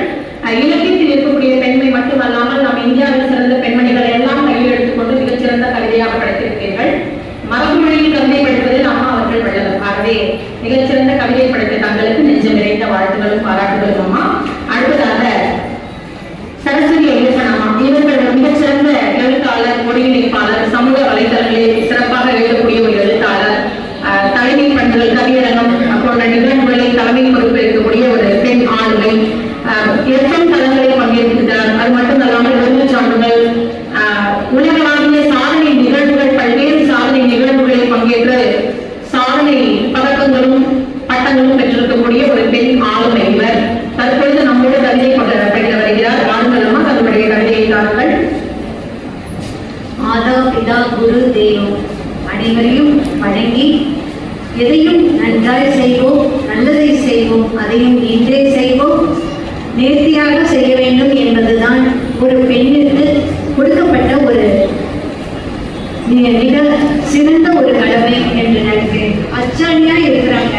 இலக்கியத்தில் இருக்கக்கூடிய பெண்மை மட்டுமல்லாமல் நாம் இந்தியாவில் சிறந்த பெண்மணிகளை எல்லாம் கையில் எடுத்துக்கொண்டு மிகச்சிறந்த கவிதையாக படைத்திருப்பீர்கள். மரபு மொழியில் கவிதை படிப்பதில் அம்மா அவர்கள் வல்லவர். ஆகவே மிகச்சிறந்த கவிதை படைத்த தங்களுக்கு நெஞ்சம் நிறைந்த வாழ்த்துக்களும் பாராட்டுகளும் அம்மா. அடுத்ததாக சரஸ்வதி ஐயப்பன் அம்மா. இவர்கள் மாதா பிதா குரு தெய்வம் அனைவரையும் வணங்கி எதையும் நன்றாய் செய்வோம், நல்லதை செய்வோம், அதையும் இன்றே செய்வோம், நேர்த்தியாக செய்ய வேண்டும் என்பதுதான் ஒரு பெண்ணிற்கு கொடுக்கப்பட்ட ஒரு மிக சிறந்த ஒரு கடமை என்று நினைக்கிறேன். அச்சாணியா இருக்கிறாங்க,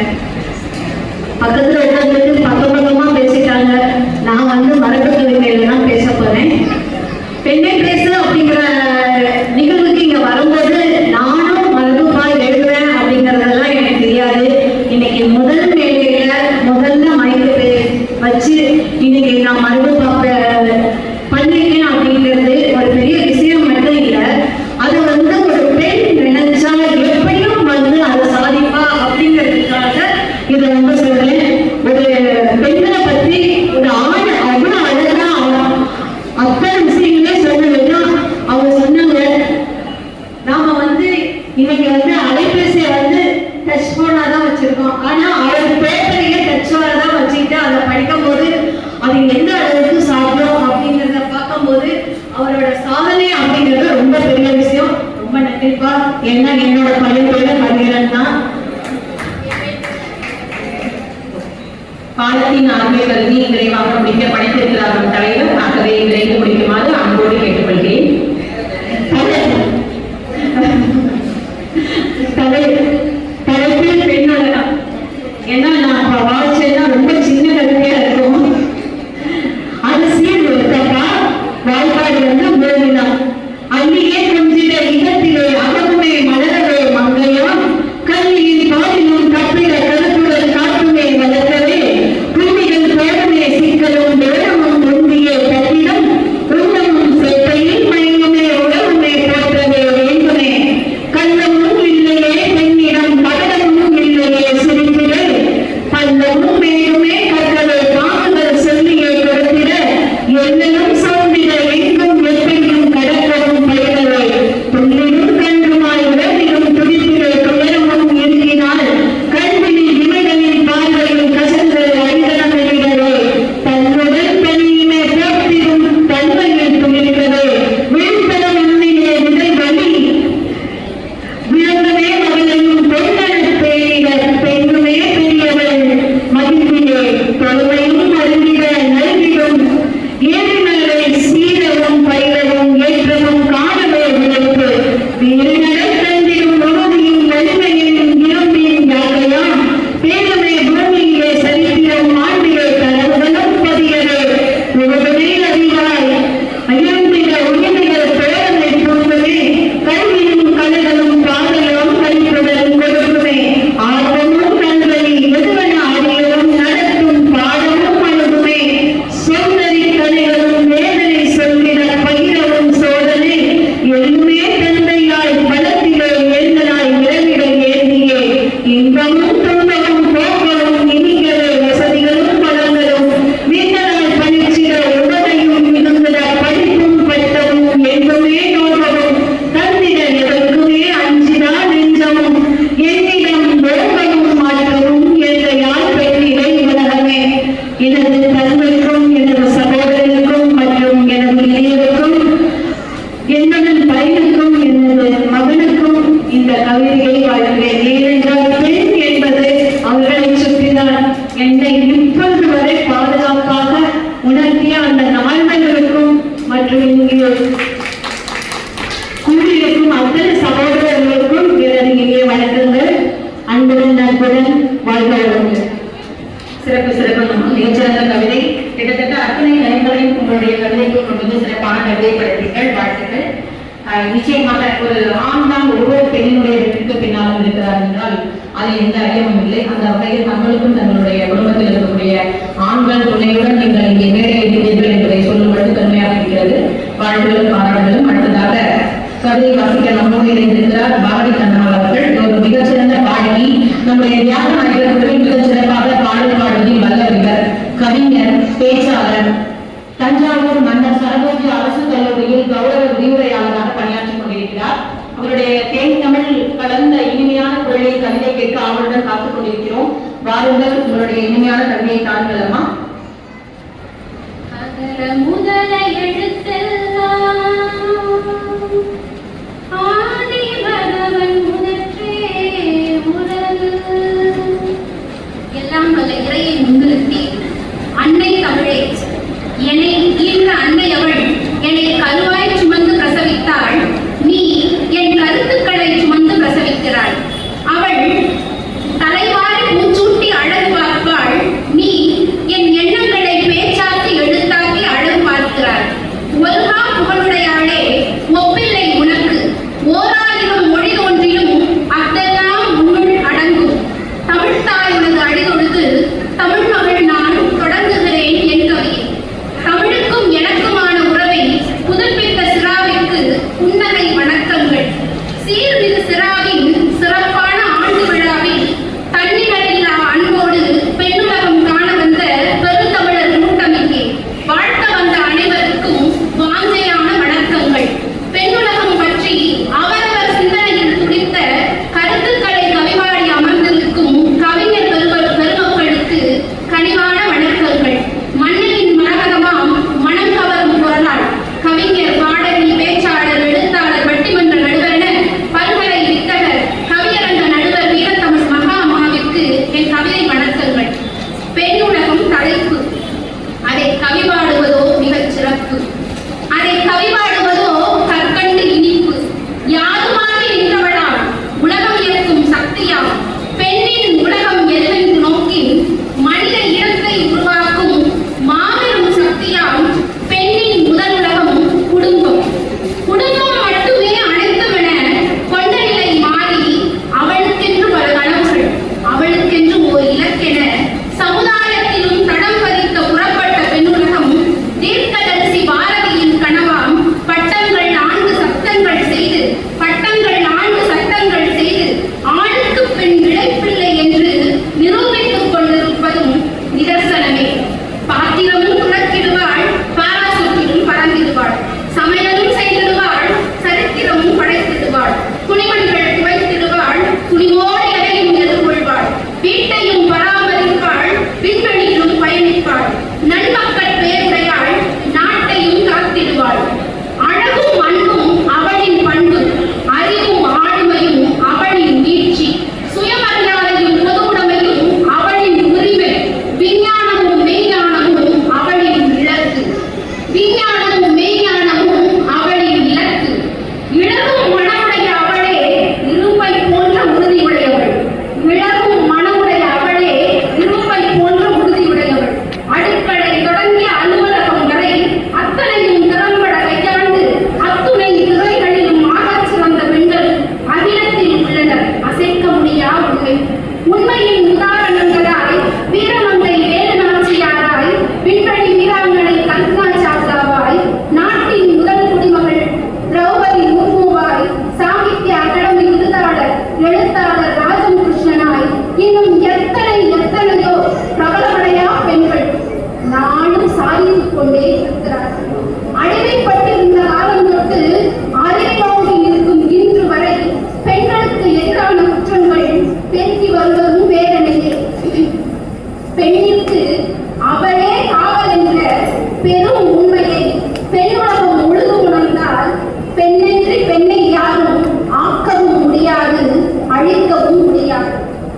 பக்கத்துல உட்காந்துட்டு பக்கமா பேசிட்டாங்க. நான் மரக்கட்டுரையில தான் பேச போறேன். பெண்ணை பேசு அப்படிங்கிற நிகழ்வுக்கு இங்க வரும்போது நானும் மரபுப்பா எழுதுவேன் அப்படிங்கறதெல்லாம் எனக்கு தெரியாது. இன்னைக்கு முதல் மேடையில முதல்ல மைக்கு வச்சு இன்னைக்கு நான் மரபுப்பா பண்ணிருக்கேன் அப்படிங்கிறது ஒரு பெரிய விஷயம் மட்டும் இல்லை. அது ஒரு பெண் நினைச்சா எப்படியும் அதை சாதிப்பா அப்படிங்கிறதுக்காக இதை சொல்றேன். ஒரு பெண்ணை பத்தி ஒரு ஆண் அவ்வளவு அழகா அத்தனை விஷயங்களே சொல்லுன்னா அவங்க சொன்னாங்க. நாம இன்னைக்கு அலைபேசியை டச் போனாதான் வச்சிருக்கோம். ஆனா அவர் பேப்பரையே டச்சோடதான் வச்சுக்கிட்டு அதை படிக்கும் போது அது எந்த அளவுக்கு சாப்பிடும் அப்படிங்கிறத பார்க்கும்போது அவரோட சாதனை அப்படிங்கிறது ரொம்ப பெரிய விஷயம். ரொம்ப நன்றிப்பா. ஏன்னா என்னோட பையன் பேர மகிழன் தான். பாலத்தின் ஆர்மிய கல்வி விரைவாக முடிக்க படைத்திருக்கிறார்கள் தலைவர். ஆகவே விரைந்து முடிக்குமாறு அன்போடு கேட்டுக்கொள்கிறேன். தலைப்பில் பெண்ணோட ஏன்னா நான் வாழ்க்கைன்னா ரொம்ப சின்ன கல்வியா இருக்கும். அது சீர் தப்பா வாய்ப்பாடு பூமிதான். அள்ளியே கொஞ்சிட இடத்திலே அகமுமே மலரவே மங்கையாம் கல்வியின் பாலினும் கப்பிட கருத்துடன் காட்டுமே வளர்க்கவே பூமிகள் பேரமே சிக்கலும் வேடமும் ஒன்றிய கட்டிடம் உண்ணமும் செப்பையில் மயங்குமே உடவுமே போற்றவே வேண்டுமே கள்ளமும் இல்லையே பெண்ணிடம் படமும் இல்லையே சிரித்திட பல்லமும் மேலுமே கற்களை காணுதல் சொல்லியே கொடுத்திட என்னும் சோந்திட எங்கும் எப்பையும் கடற்கவும் பயிரவே துள்ளிடும் கன்றுமாய் உடலிலும் துடித்திட துயரமும் இருக்கினால் கண்களில் இமைகளில் பார்வையில் கசந்து அரிதனமிடவே தன்னுடன் தனியுமே போற்றிடும் தன்மையில் துணிக்கவே வீழ்த்தனம் உள்ளிலே விதை வலி விளங்கவே மகளையும் பெண்ணல் பேரிட பெண்ணுமே பெரியவள் மகிழ்ச்சியே தொழுமையும் அறிந்திட நல்கிடும் ஏறினரை சீரவும் பயிரவும் ஏற்றமும் காணவே விளைப்பு வீரநடை தந்திடும் உறுதியும் வலிமையும் இரும்பின் யாகையாம் பேருமே பூமியிலே சரித்திரம் ஆண்டிலே கனவுகளும் பதியவே உலகமே அறிவாய் அயர்ந்திட உயிர்கள் பேரமை தூங்குமே கல்வியும் கலைகளும் பாதையும் கழிப்புடன் கொடுக்குமே ஆர்வமும் நல்வழி எதுவன அறியவும் நடத்தும் பாடமும் அணுகுமே சுந்தரி கலைகளும் வேதனை சொல்லிட பகிரவும் சோதனை எல்லுமே தந்தையாய் பலத்திலே ஏந்தனாய் விரைவிட ஏந்தியே இன்பமும் துன்பமும் போக்கவும் இனிக்கவே வசதிகளும் பலங்களும் வீட்டனாய் பணிச்சிட உடலையும் மிகுந்திட படிப்பும் பட்டமும் என்புமே நோகவும் தந்திட எதற்குமே அஞ்சிடா நெஞ்சமும் என்னிடம் ஓம்பவும் மாற்றவும் என்ற யாழ் பெற்றிடை உலகமே எனது தந்தைக்கும் எனது சகோதரனுக்கும் மற்றும் எனது இளையருக்கும் என்னுடன் பையனுக்கும் எனது மகனுக்கும் இந்த கவிதையை வாழ்கிறேன். ஏனென்றால் பெண் என்பது அவர்களை சுற்றிதான் என்னை இப்பொழுது வரை பாதுகாப்பாக உணர்த்திய அந்த நாள்களுக்கும் மற்றும் இங்கே கூடியிருக்கும் அத்தனை சகோதரர்களுக்கும் எனது இங்கே வணக்கங்கள். அன்புடன் நண்புடன் வாழ்வார்கள். சிறப்பு மிகச்சிறந்த கவிதை. கிட்டத்தட்ட அத்தனை நயங்களையும் உங்களுடைய கவிதைக்கு கொண்டு சிறப்பான கவிதை படைத்தீர்கள். வாழ்த்துக்கள். நிச்சயமாக ஒரு ஆண் தான் ஒவ்வொரு பெண்ணினுடைய வெற்றிக்கு பின்னாலும் இருக்கிறார் என்றால் அதில் எந்த ஐயமும் இல்லை. அந்த வகையில் தங்களுக்கும் தங்களுடைய குடும்பத்தில் இருக்கக்கூடிய ஆண்கள் துணையுடன் நீங்கள் இங்கே மேடை இருக்கிறீர்கள் என்பதை சொல்லும் பொழுது பெருமையாக இருக்கிறது. வாழ்வுகளும் பாராட்டுகளும். அடுத்ததாக கவிதை வாசிக்க நம்மோடு இணைந்திருக்கிறார் பாரதி கண்ணால் அவர்கள். ஒரு மிகச்சிறந்த பாடகி. நம்முடைய தியாக நாயகர்களில் மிகச் சிறப்பாக பாடல் பாடுவதில் வல்லவர், கவிஞர், பேச்சாளர். தஞ்சாவூர் மன்னர் சரபோஜி அரசு கல்லூரியில் கௌரவ விரிவுரையாளராக பணியாற்றிக் கொண்டிருக்கிறார். அவருடைய தேன் தமிழ் கலந்த இனிமையான குரலில் கவிதை கேட்க அவருடன் காத்துக் கொண்டிருக்கிறோம். வாருங்கள், உங்களுடைய இனிமையான கவிதையை தாருங்களம்மா. முதல எழுத்தெல்லாம்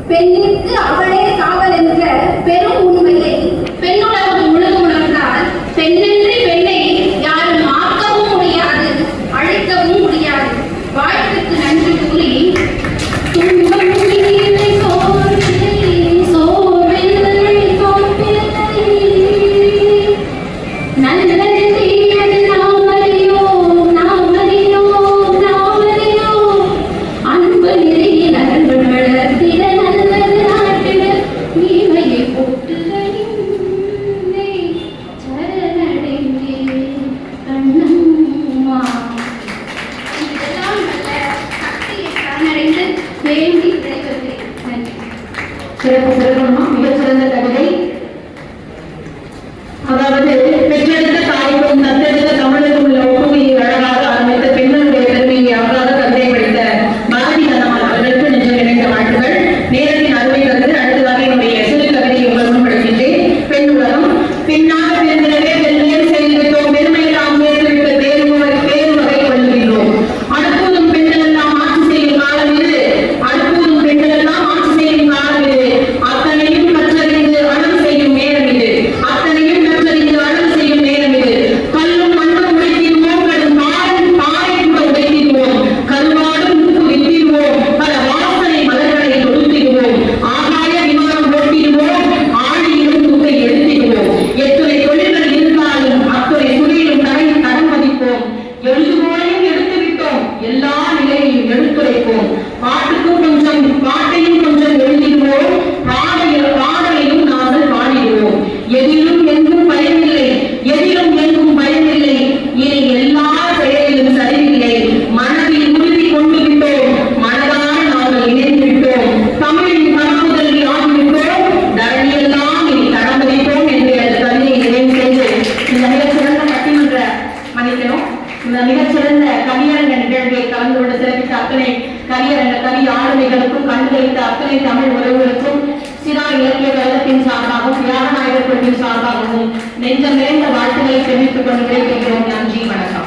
பெண்ணிற்கு அவளே காவல் என்ற பெரும் உண்மையை பெண்ணுலகம் முழுக்க உணர்ந்தால் பெண்ணென்றி பெண்ணை யாரும் ஆக்கவும் முடியாது, அழிக்கவும் முடியாது. வாழ்த்துக்கு நன்றி கூறி துன்பம் இல்லை சோர்வில்லை, சோர்வில்லை தோற்பில்லை. நல்லது தீயது நாம் அறியோம், நாம் அறியோம், நாம் அறியோம். அன்பு நிறைய அன்பு வளர்த்திட நல்லது நாட்டிட நீமையை போற்றுதலின்றே சரணடைந்தே கண்ணம்மா. இதெல்லாம் நல்ல சக்தியை சரணடைந்து வேண்டி விடைபெறுகிறேன். நன்றி. சிறப்பு சிறப்புமா, மிகச்சிறந்த கவிதை. அதாவது பெற்றெடுத்த தாய்க்கும் தத்தெடுத்த தமிழுக்கும் உள்ள ஒப்புமையை அழகாக ஆரம்பித்த பெண்களுடைய பெருமையை அழகாக கவிதை படித்த பாரதி கண்ணம்மாள் அவர்களுக்கு நெஞ்சம் நிறைந்த வாழ்த்துகள். நேரத்தின் அருமை கருது அடுத்ததாக என்னுடைய சிறு கவிதையை உங்கள் முன் படிக்கின்றேன். பெண் உலகம். பெண்ணாக பிறந்திடவே பெருமையில் செயல்பட்டோம், பெருமையில் நாம் சேர்த்துவிட்ட பேரு வகை கொள்கின்றோம். அடுப்பூதும் பெண்கள் எல்லாம் ஆட்சி செய்யும் காலம் இது, அடுப்பூதும் பெண்கள் எல்லாம் ஆட்சி செய்யும் காலம் இது. அத்தனையும் கற்றறிந்து அழகு செய்யும் நேரம் இது, அத்தனையும் கற்றறிந்து அழகு செய்யும் நேரம் இது. கல்லும் மண்ணும் உடைத்திடுவோம், கடும் பாறை கூட உடைத்திடுவோம், கருவாடும் உப்பு வித்திடுவோம், பல வாசனை மலர்களை தொடுத்திடுவோம், ஆகாய விமானம் ஓட்டிடுவோம், ஆழியிலும் தூக்கை எடுத்திடுவோம். எத்துணை தொழில்கள் இருந்தாலும் அத்துணை துறையிலும் தரம் மதிப்போம். எழுதுவோரையும் எடுத்து விட்டோம், எல்லா நிலையையும் எடுத்துரைப்போம். பாட்டையும் கொஞ்சம் எழுதிடுவோம், பாடலையும் நாங்கள் பாடிடுவோம். எதிலும் எங்கும் பயமில்லை, எதிலும் எங்கும் பயமில்லை, இனி எல்லா செயலிலும் சரிவில்லை. மனதில் உறுதி கொண்டு விட்டோம், மனதார நாங்கள் இணைந்து விட்டோம். தமிழின் பரப்புதல்வி ஆகிவிட்டோம், தரணியெல்லாம் இனி தடமதிப்போம் என்று அந்த கவிதையை நிறைவு செய்து இந்த மிகச்சிறந்த பட்டிமன்ற மன்னிக்கணும், இந்த மிகச்சிறந்த கவியரங்க நிகழ்வை கலந்து கொண்டு சிறப்பித்த அத்தனை கவியரங்க கவி ஆளுமைகளுக்கும் கண்டுகளித்த அத்தனை தமிழ் உறவுகளுக்கும் சிறா இலக்கிய கழகத்தின் சார்பாகவும் தியாகநாயகர் குழுவின் சார்பாகவும் நெஞ்சம் நிறைந்த வாழ்த்துக்களை தெரிவித்துக் கொண்டு விடைபெறுகிறோம். நன்றி, வணக்கம்.